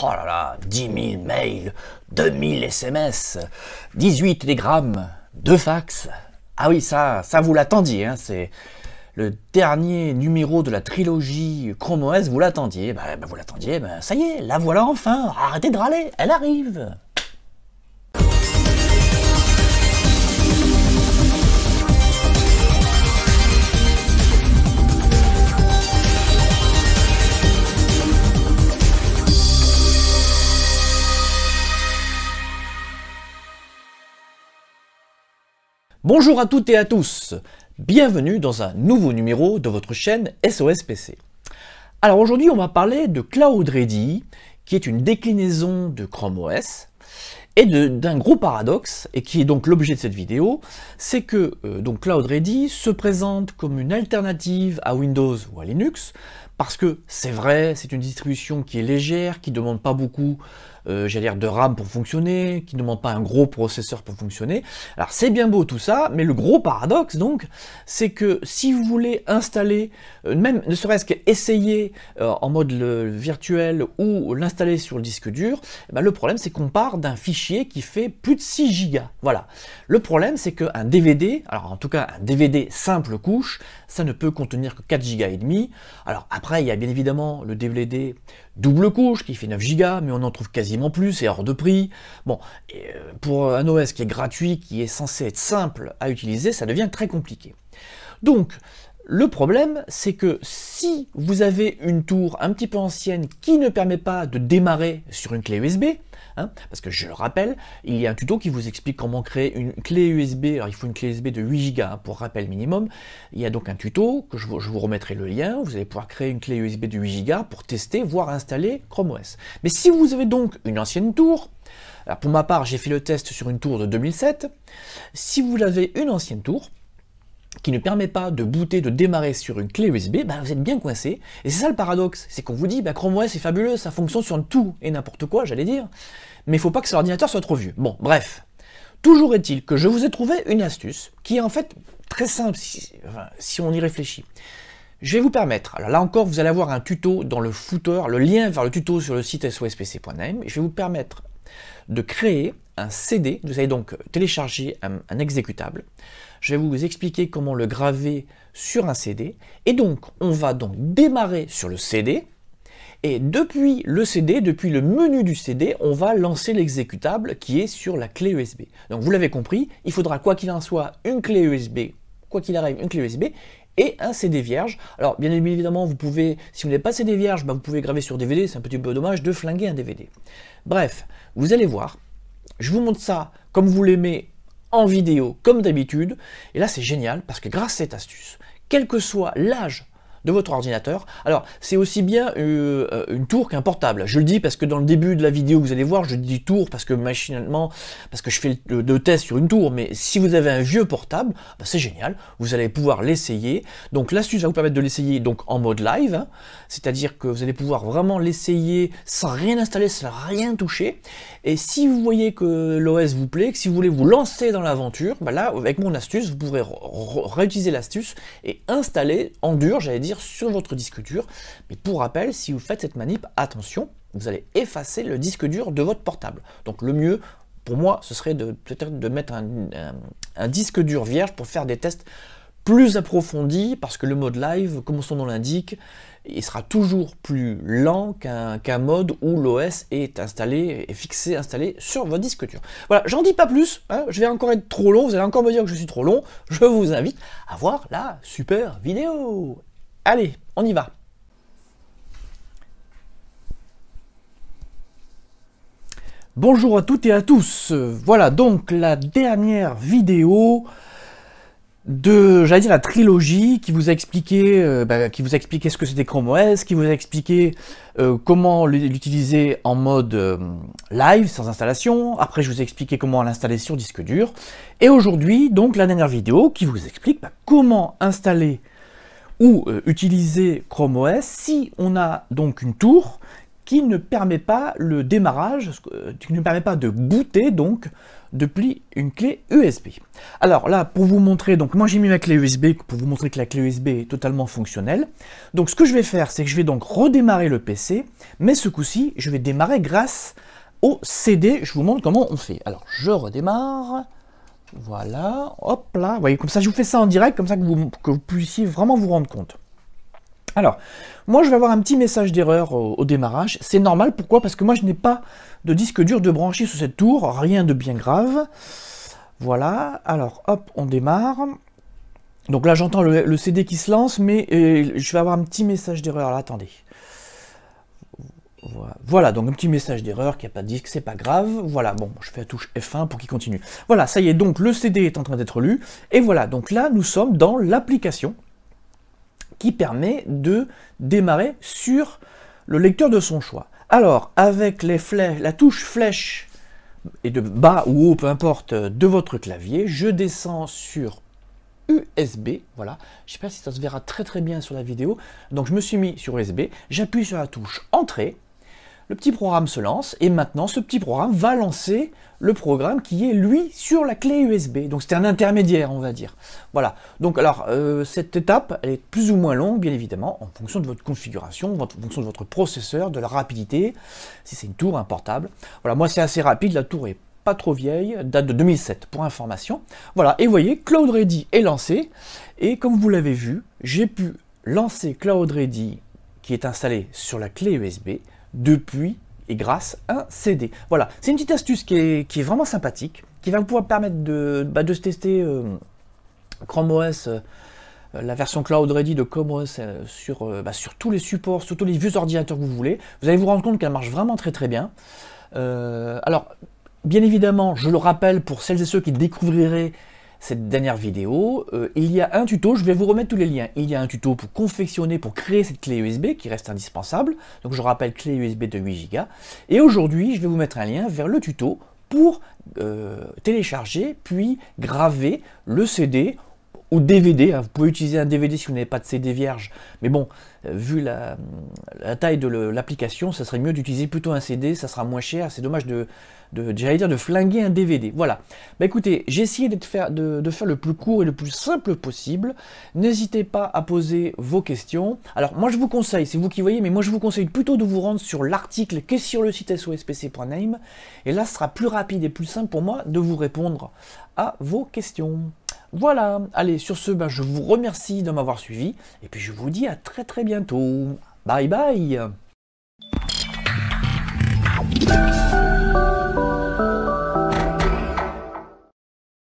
Oh là là, 10 000 mails, 2000 SMS, 18 télégrammes, 2 fax. Ah oui, ça vous l'attendiez, hein, c'est le dernier numéro de la trilogie Chrome OS, vous l'attendiez. Vous l'attendiez, ça y est, la voilà enfin, arrêtez de râler, elle arrive. Bonjour à toutes et à tous, bienvenue dans un nouveau numéro de votre chaîne SOS PC. Alors aujourd'hui on va parler de Cloud Ready, qui est une déclinaison de Chrome OS, et d'un gros paradoxe, et qui est donc l'objet de cette vidéo, c'est que donc Cloud Ready se présente comme une alternative à Windows ou à Linux, parce que c'est vrai, c'est une distribution qui est légère, qui ne demande pas beaucoup j'allais dire de RAM pour fonctionner, qui ne demande pas un gros processeur pour fonctionner. Alors c'est bien beau tout ça, mais le gros paradoxe donc, c'est que si vous voulez installer, même ne serait-ce qu'essayer en mode virtuel ou l'installer sur le disque dur, le problème c'est qu'on part d'un fichier qui fait plus de 6 Go. Voilà. Le problème c'est qu'un DVD, alors en tout cas un DVD simple couche, ça ne peut contenir que 4 Go et demi. Alors après il y a bien évidemment le DVD double couche qui fait 9 Go, mais on en trouve quasiment plus, c'est hors de prix. Bon, pour un OS qui est gratuit, qui est censé être simple à utiliser, ça devient très compliqué. Donc, le problème, c'est que si vous avez une tour un petit peu ancienne qui ne permet pas de démarrer sur une clé USB, parce que je le rappelle, il y a un tuto qui vous explique comment créer une clé USB, alors il faut une clé USB de 8 Go pour rappel minimum, il y a donc un tuto, que je vous remettrai le lien, vous allez pouvoir créer une clé USB de 8 Go pour tester, voire installer Chrome OS. Mais si vous avez donc une ancienne tour, alors pour ma part j'ai fait le test sur une tour de 2007, si vous avez une ancienne tour, qui ne permet pas de booter, de démarrer sur une clé USB, vous êtes bien coincé. Et c'est ça le paradoxe, c'est qu'on vous dit, Chrome OS est fabuleux, ça fonctionne sur tout et n'importe quoi, j'allais dire, mais il ne faut pas que cet ordinateur soit trop vieux. Bon, bref. Toujours est-il que je vous ai trouvé une astuce, qui est en fait très simple, si on y réfléchit. Je vais vous permettre, alors là encore, vous allez avoir un tuto dans le footer, le lien vers le tuto sur le site sospc.name, je vais vous permettre de créer un CD, vous allez donc télécharger un exécutable, je vais vous expliquer comment le graver sur un CD, et donc on va donc démarrer sur le CD, et depuis le CD, depuis le menu du CD, on va lancer l'exécutable qui est sur la clé USB. Donc vous l'avez compris, il faudra quoi qu'il en soit une clé USB, quoi qu'il arrive une clé USB, et un CD vierge. Alors bien évidemment, vous pouvez, si vous n'avez pas CD vierge, vous pouvez graver sur DVD, c'est un petit peu dommage de flinguer un DVD. Bref, vous allez voir, je vous montre ça comme vous l'aimez en vidéo, comme d'habitude, et là c'est génial, parce que grâce à cette astuce, quel que soit l'âge de votre ordinateur, alors c'est aussi bien une tour qu'un portable, je le dis parce que dans le début de la vidéo vous allez voir, je dis tour parce que machinalement, parce que je fais le test sur une tour, mais si vous avez un vieux portable, c'est génial, vous allez pouvoir l'essayer, donc l'astuce va vous permettre de l'essayer donc en mode live, c'est-à-dire que vous allez pouvoir vraiment l'essayer sans rien installer, sans rien toucher, et si vous voyez que l'OS vous plaît, que si vous voulez vous lancer dans l'aventure, là avec mon astuce, vous pourrez réutiliser l'astuce et installer en dur, j'allais dire, sur votre disque dur. Mais pour rappel, si vous faites cette manip, attention, vous allez effacer le disque dur de votre portable. Donc le mieux, pour moi, ce serait peut-être de mettre un disque dur vierge pour faire des tests plus approfondis, parce que le mode live, comme son nom l'indique, il sera toujours plus lent qu'un mode où l'OS est installé et fixé, installé sur votre disque dur. Voilà, j'en dis pas plus, je vais encore être trop long, vous allez encore me dire que je suis trop long, je vous invite à voir la super vidéo. Allez, on y va. Bonjour à toutes et à tous. Voilà donc la dernière vidéo de, j'allais dire, la trilogie qui vous a expliqué, ce que c'était Chrome OS, qui vous a expliqué comment l'utiliser en mode live, sans installation. Après, je vous ai expliqué comment l'installer sur disque dur. Et aujourd'hui, donc, la dernière vidéo qui vous explique comment installer ou utiliser Chrome OS si on a donc une tour qui ne permet pas le démarrage, qui ne permet pas de booter donc depuis une clé USB. Alors là, pour vous montrer, donc moi j'ai mis ma clé USB pour vous montrer que la clé USB est totalement fonctionnelle. Donc ce que je vais faire, c'est que je vais donc redémarrer le PC, mais ce coup-ci, je vais démarrer grâce au CD. Je vous montre comment on fait. Alors je redémarre. Voilà, hop là, vous voyez, comme ça je vous fais ça en direct, comme ça que vous puissiez vraiment vous rendre compte. Alors, moi je vais avoir un petit message d'erreur au démarrage, c'est normal, pourquoi? Parce que moi je n'ai pas de disque dur de brancher sur cette tour, rien de bien grave. Voilà, alors hop, on démarre. Donc là j'entends le CD qui se lance, mais je vais avoir un petit message d'erreur, là attendez. Voilà, donc un petit message d'erreur, qu'il n'y a pas de disque, c'est pas grave. Voilà, bon, je fais la touche F1 pour qu'il continue. Voilà, ça y est, donc le CD est en train d'être lu. Et voilà, donc là, nous sommes dans l'application qui permet de démarrer sur le lecteur de son choix. Alors, avec les flèches, la touche flèche, et de bas ou haut, peu importe, de votre clavier, je descends sur USB, voilà, je ne sais pas si ça se verra très très bien sur la vidéo, donc je me suis mis sur USB, j'appuie sur la touche Entrée, le petit programme se lance, et maintenant ce petit programme va lancer le programme qui est lui sur la clé USB, donc c'était un intermédiaire on va dire. Voilà, donc alors cette étape elle est plus ou moins longue bien évidemment, en fonction de votre configuration, en fonction de votre processeur, de la rapidité, si c'est une tour, un portable. Voilà, moi c'est assez rapide, la tour est pas trop vieille, date de 2007 pour information. Voilà, et vous voyez, Cloud Ready est lancé, et comme vous l'avez vu, j'ai pu lancer Cloud Ready qui est installé sur la clé USB depuis et grâce à un CD. Voilà, c'est une petite astuce qui est vraiment sympathique, qui va pouvoir permettre de se tester Chrome OS, la version Cloud Ready de Chrome OS sur tous les supports, sur tous les vieux ordinateurs que vous voulez. Vous allez vous rendre compte qu'elle marche vraiment très très bien. Alors, bien évidemment, je le rappelle pour celles et ceux qui découvriraient cette dernière vidéo, il y a un tuto, je vais vous remettre tous les liens. Il y a un tuto pour confectionner, pour créer cette clé USB qui reste indispensable. Donc je rappelle, clé USB de 8 Go. Et aujourd'hui, je vais vous mettre un lien vers le tuto pour télécharger puis graver le CD ou DVD. Vous pouvez utiliser un DVD si vous n'avez pas de CD vierge. Mais bon, vu la taille de l'application, ça serait mieux d'utiliser plutôt un CD, ça sera moins cher. C'est dommage j'allais dire de flinguer un DVD. Voilà. Bah écoutez, j'ai essayé de faire le plus court et le plus simple possible. N'hésitez pas à poser vos questions. Alors moi je vous conseille, c'est vous qui voyez, mais moi je vous conseille plutôt de vous rendre sur l'article qui est sur le site sospc.name. Et là ce sera plus rapide et plus simple pour moi de vous répondre à vos questions. Voilà, allez, sur ce, je vous remercie de m'avoir suivi, et puis je vous dis à très très bientôt. Bye bye.